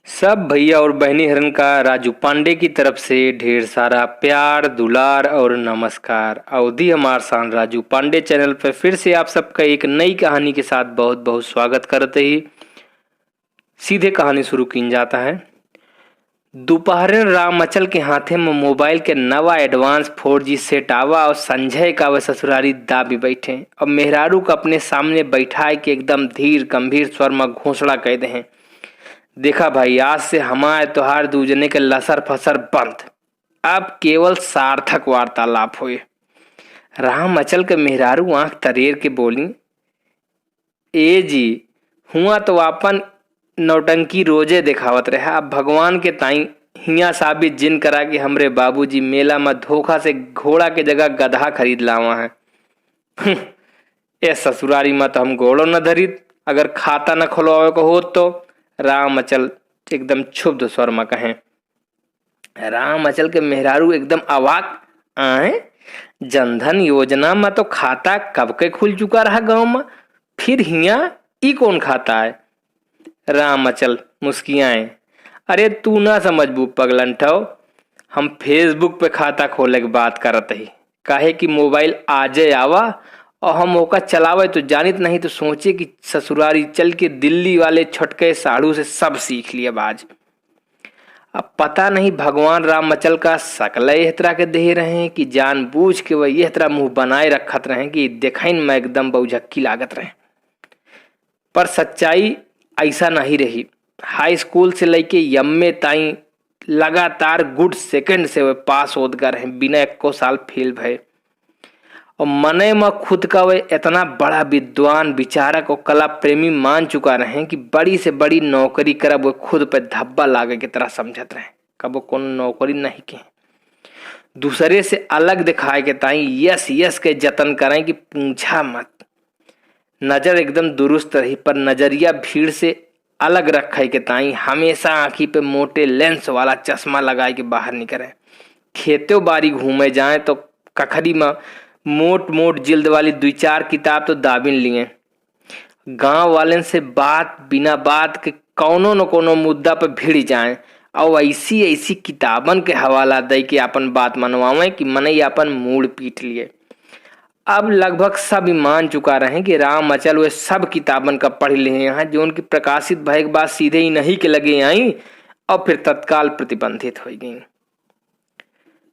सब भैया और बहनी हरन का राजू पांडे की तरफ से ढेर सारा प्यार दुलार और नमस्कार। अवधि हमार शान राजू पांडे चैनल पर फिर से आप सबका एक नई कहानी के साथ बहुत बहुत स्वागत करते ही सीधे कहानी शुरू की जाता है। दोपहर राम अचल के हाथे में मोबाइल के नवा एडवांस 4G सेट आवा और संजय का वह ससुरारी दाबी बैठे और मेहरारू को अपने सामने बैठाए के एकदम धीर गंभीर स्वर में घोषणा कह दे हैं, देखा भाई, आज से हमारे त्योहार दूजने के लसर फसर बंद, अब केवल सार्थक वार्तालाप हुए। राम अचल के मेहरारू आंख तरेर के बोली, ए जी हुआ तो अपन नौटंकी रोजे दिखावत रहा, अब भगवान के ताई हिया साबित जिन करा कि हमरे बाबूजी मेला में धोखा से घोड़ा के जगह गधा खरीद लावा है। ए ससुरारी में तो हम घोड़ो न धरित, अगर खाता न खुलवावे को हो तो। राम अचल एकदम क्षुब्ध स्वर में कहें। राम अचल के मेहरारू एकदम अवाक, आए जनधन योजना में तो खाता कब के खुल चुका रहा गांव में, फिर हिया ई कौन खाता है। राम अचल मुस्कियाए, अरे तू ना समझबू पगलंठव, हम फेसबुक पे खाता खोले की बात करत ही, काहे कि मोबाइल आजे आवा और हम ओका चलावे तो जानित नहीं तो सोचे कि ससुरारी चल के दिल्ली वाले छटके साड़ू से सब सीख लिया बाज। अब पता नहीं भगवान राम अचल का सकल यह तरह के दे रहे हैं कि जानबूझ के वह यह तरह मुंह बनाए रखत रहे कि देखइन में एकदम बहुझक्की लागत रहे। पर सच्चाई ऐसा नहीं रही। हाई स्कूल से लेके यम्मे ताई लगातार गुड सेकंड से वे पास होत गए रहे, बिना एको साल फेल भय। और मने में खुद का वे इतना बड़ा विद्वान विचारक और कला प्रेमी मान चुका रहे कि बड़ी से बड़ी नौकरी करब वो खुद पे धब्बा लागे की तरह समझत रहे, कब वो कौन नौकरी नहीं के दूसरे से अलग दिखाए के ताई यस यस के जतन करें कि पूछा मत। नजर एकदम दुरुस्त रही पर नजरिया भीड़ से अलग रखे के ताई हमेशा आंखी पे मोटे लेंस वाला चश्मा लगाए के बाहर निकले। खेतों बारी घूमे जाए तो कखरी में मोट मोट जिल्द वाली 2-4 किताब तो दाबिन लिए। गांव वाले से बात बिना बात के कौनो न कोनो मुद्दा पर भिड़ जाए और ऐसी ऐसी किताबन के हवाला दे के अपन बात मनवावे कि मनई अपन मूड पीट लिए। अब लगभग सब मान चुका रहे कि राम अचल वे सब किताबन का पढ़ लिए हैं जो उनकी प्रकाशित भय के बाद सीधे ही नहीं के लगे आई और फिर तत्काल प्रतिबंधित हो गई।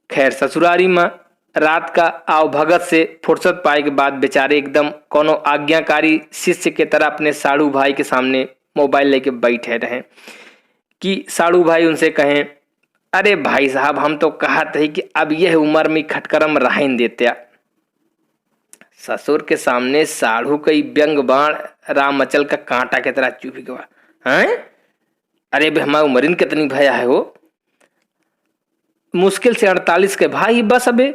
खैर ससुरारी में रात का आवभगत से फुर्सत पाए के बाद बेचारे एकदम कोनो आज्ञाकारी शिष्य के तरह अपने साड़ू भाई के सामने मोबाइल लेके बैठे रहे कि साड़ू भाई उनसे कहें, अरे भाई साहब हम तो कहते हैं कि अब यह उम्र में खटकरम रहन देते। ससुर के सामने साड़ू कई व्यंग बाण राम अचल का कांटा की तरह चुभ गया। हैं? अरे बे हमारी उम्र कितनी भया है वो, मुश्किल से 48 के भाई बस अबे।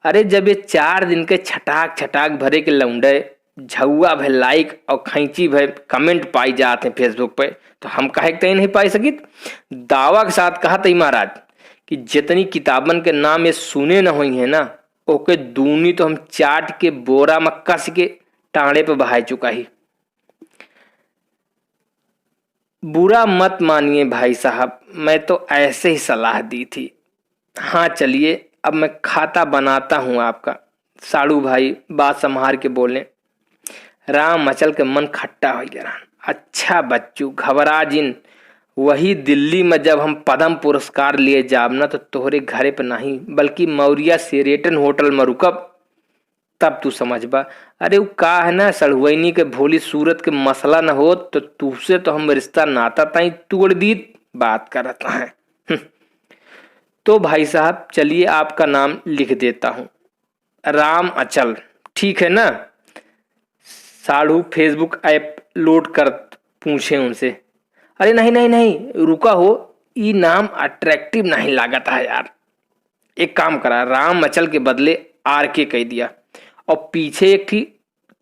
अरे जब ये 4 दिन के छटाक छटाक भरे के लौंडे झुआ भे लाइक और खैंची भे कमेंट पाई जाते हैं फेसबुक पे, तो हम कहे तय नहीं पाई सकित। दावा के साथ कहा तई महाराज कि जितनी किताबन के नाम ये सुने न हुई है ना, ओके दूनी तो हम चाट के बोरा में कस के टांडे पे बहाई चुका ही। बुरा मत मानिए भाई साहब, मैं तो ऐसे ही सलाह दी थी। हाँ चलिए अब मैं खाता बनाता हूँ आपका। साड़ू भाई बात संभार के बोले। राम अचल के मन खट्टा हो गया। अच्छा बच्चू घबरा जिन, वही दिल्ली में जब हम पद्म पुरस्कार लिए जाब ना तो तोहरे घरे पे नहीं बल्कि मौर्या सेरेटन होटल में रुकब, तब तू समझबा। अरे वो का है ना, सड़ुवैनी के भोली सूरत के मसला न हो तो तुझसे तो हम रिश्ता नाता ताई तोड़ दी बात करता है। तो भाई साहब चलिए आपका नाम लिख देता हूँ, राम अचल, ठीक है ना। साड़ू फेसबुक ऐप लोड कर पूछे उनसे। अरे नहीं नहीं नहीं रुका हो, ये नाम अट्रैक्टिव नहीं लागत है यार। एक काम करा, राम अचल के बदले आर के कह दिया और पीछे एक थी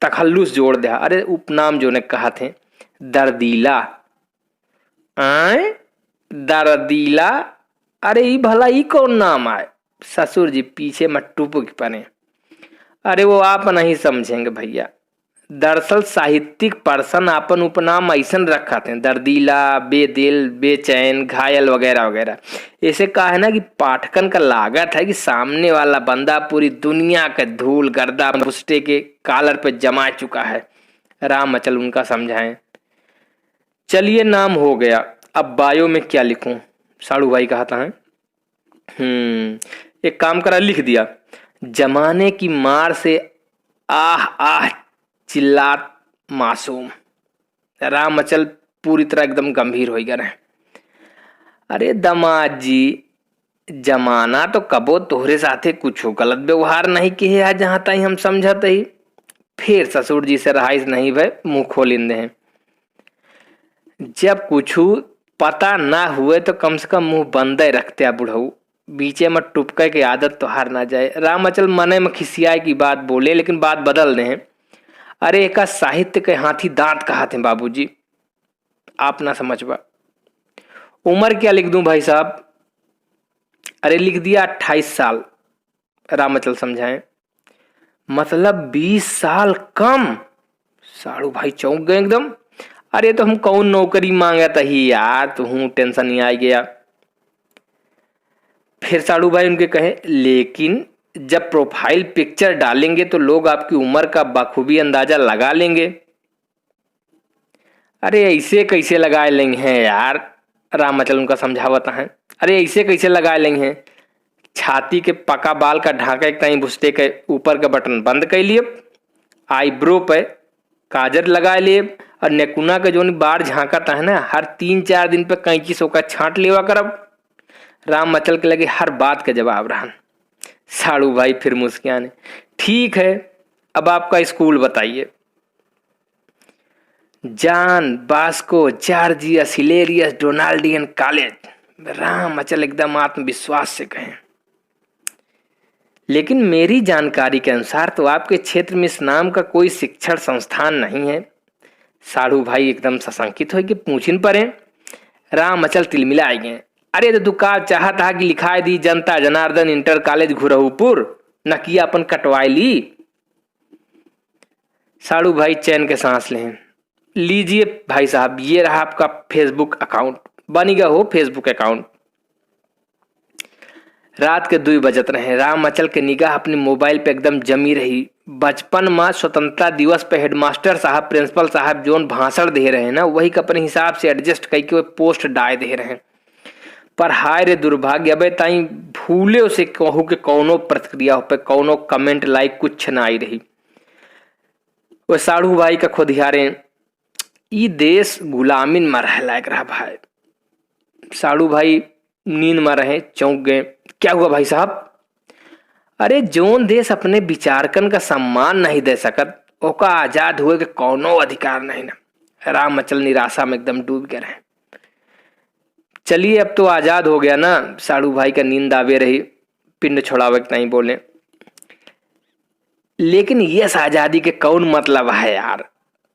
तखल्लुस जोड़ दिया। अरे उपनाम जो ने कहा थे दर्दीला। आए दर्दीला, अरे ई भला ई कौन नाम आए। ससुर जी पीछे में टुपक पने। अरे वो आप नहीं समझेंगे भैया, दरअसल साहित्यिक पर्सन आपन उपनाम ऐसन रखा थे, दर्दीला, बेदिल, बेचैन, घायल वगैरह वगैरह। ऐसे कहा है ना कि पाठकन का लागत है कि सामने वाला बंदा पूरी दुनिया के धूल गर्दा पुष्टे के कॉलर पे जमा चुका है। राम अचल उनका समझाएं। चलिए नाम हो गया, अब बायो में क्या लिखूं? साड़ू भाई कहता है। एक काम करा, लिख दिया, जमाने की मार से आह आह चिल्लात मासूम। राम अचल पूरी तरह एकदम गंभीर हो गए रहे। अरे दमाद जी, जमाना तो कबो तोहरे साथे कुछ गलत व्यवहार नहीं किए है, जहां तक हम समझते ही। फिर ससुर जी से रहाइश नहीं भय, मुंह खोल इंदे हैं। जब कुछ पता ना हुए तो कम से कम मुंह बंदे रखते आ बुढ़ऊ, बीचे में टुपके की आदत तो हार ना जाए। राम अचल मने में खिसियाए की बात बोले, लेकिन बात बदल दे हैं। अरे एका साहित्य के हाथी दांत कहाते हैं बाबूजी, आप ना समझबा। उम्र क्या लिख दूं भाई साहब? अरे लिख दिया 28 साल। राम अचल समझाएं। मतलब 20 साल कम? साड़ू भाई चौंक गए एकदम। अरे तो हम कौन नौकरी मांगा था ही यार, तो हूं टेंशन नहीं आ गया। फिर साड़ू भाई उनके कहे, लेकिन जब प्रोफाइल पिक्चर डालेंगे तो लोग आपकी उम्र का बखूबी अंदाजा लगा लेंगे। अरे ऐसे कैसे लगा लेंगे यार? रामचल उनका समझावता है। अरे ऐसे कैसे लगा लेंगे? छाती के पका बाल का ढाका एक ताई भुस्टे के ऊपर का बटन बंद कर लिए, आईब्रो पे काजल लगा लिए, और नेकुना के जो बाढ़ झांकता है ना, हर 3-4 दिन पे कैंची सो का छांट लेवा करब। राम मचल के लगे हर बात का जवाब रहा। साड़ू भाई फिर मुस्कियाने। ठीक है, अब आपका स्कूल बताइए। जॉन बास्को जॉर्जिया सिलेरियस डोनाल्डियन कॉलेज। राम अचल एकदम आत्मविश्वास से कहें। लेकिन मेरी जानकारी के अनुसार तो आपके क्षेत्र में इस नाम का कोई शिक्षण संस्थान नहीं है। साड़ू भाई एकदम सशंकित हो कि पूछिन पड़े। राम अचल तिलमिला गए। अरे तो दुकान चाहता कि लिखाई दी जनता जनार्दन इंटर कॉलेज घुरहूपुर, न किया अपन कटवाई ली। साड़ू भाई चैन के सांस लें। लीजिए भाई साहब, ये रहा आपका फेसबुक अकाउंट, बनेगा हो फेसबुक अकाउंट। रात के 2 बजत रहे। राम अचल के निगाह अपने मोबाइल पे एकदम जमी रही। बचपन में स्वतंत्रता दिवस पे हेडमास्टर साहब प्रिंसिपल साहब जोन भाषण दे रहे हैं ना, वही के अपने हिसाब से एडजस्ट करके वो पोस्ट डाल दे रहे हैं। पर हाय रे दुर्भाग्य, अबे ताई भूले उसे कहूँ कि कौनो प्रतिक्रिया पे कौनो कमेंट लाइक कुछ ना आई रही। वो साड़ू भाई का खुद यारे ई देश गुलामिन में रह लायक रहा भाई। साड़ू भाई नींद में रहे, चौंक गए। क्या हुआ भाई साहब? अरे जोन देश अपने विचारकन का सम्मान नहीं दे सकत, ओका आजाद हुए के कौनो अधिकार नहीं ना। राम अचल निराशा में एकदम डूब गए रहे। चलिए अब तो आजाद हो गया ना। साड़ू भाई का नींद आवे रही, पिंड छोड़ावे नहीं बोले। लेकिन यस आजादी के कौन मतलब है यार?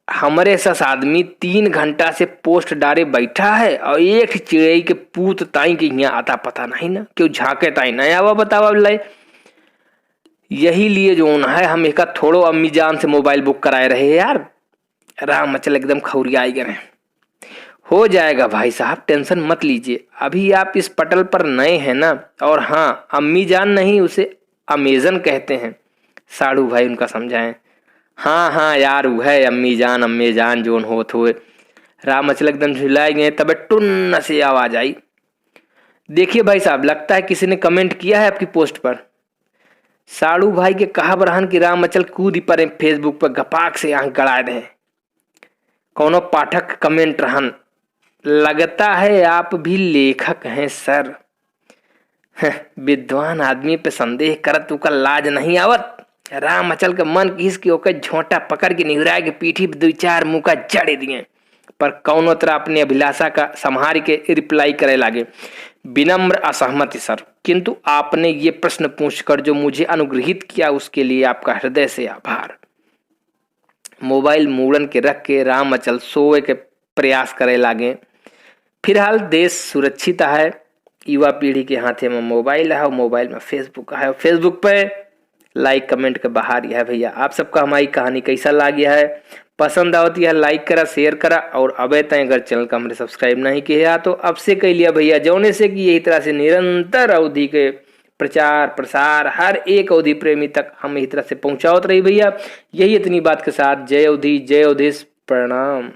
हमारे सस आदमी 3 घंटा से पोस्ट डारे बैठा है और एक चिड़ई के पूत ताई के यहाँ आता पता नहीं ना, क्यों झाके ताई नहीं आवा बतावा लाई। यही लिए जो है हम एक थोड़ो अम्मी जान से मोबाइल बुक कराए रहे यार। राम अचल एकदम खौरियाई गए। हो जाएगा भाई साहब, टेंशन मत लीजिए। अभी आप इस पटल पर नए हैं ना, और हाँ अम्मी जान नहीं, उसे अमेजन कहते हैं। साड़ू भाई उनका समझाएं। हाँ हाँ यार वो है अम्मी जान जोन होत हुए। राम अचल एकदम झुलाए गए, तबे टुन्न से आवाज आई। देखिए भाई साहब, लगता है किसी ने कमेंट किया है आपकी पोस्ट पर। साड़ू भाई के कहा बरहन की राम अचल कूद पड़े फेसबुक पर, गपाक से आंख गड़ा दे। कौनो पाठक कमेंट रहन, लगता है आप भी लेखक हैं सर। विद्वान आदमी पे संदेह करत उका लाज नहीं आवत। राम अचल के मन किस की ओकर झोंटा पकड़ के निहुरा के पीठी पे 2-4 मुका जड़े दिए। पर कौनो तरह अपनी अभिलाषा का संहार के रिप्लाई करे लागे। विनम्र असहमति सर, किंतु आपने ये प्रश्न पूछकर जो मुझे अनुग्रहित किया उसके लिए आपका हृदय से आभार। मोबाइल मूड़न के रख के राम अचल सोए के प्रयास करे लागे। फिलहाल देश सुरक्षित है, युवा पीढ़ी के हाथे में मोबाइल है और मोबाइल में फेसबुक है। फेसबुक पे लाइक कमेंट के बाहर यह भैया। आप सबका हमारी कहानी कैसा लगी है, पसंद आवती है लाइक करा शेयर करा, और अबे तय अगर चैनल का हमने सब्सक्राइब नहीं किया तो अब से कह लिया भैया, जौने से कि यही तरह से निरंतर अवधि के प्रचार प्रसार हर एक अवधि प्रेमी तक हम इस तरह से पहुंचावत रही भैया। यही इतनी बात के साथ जय अवधि जय अवधेश, प्रणाम।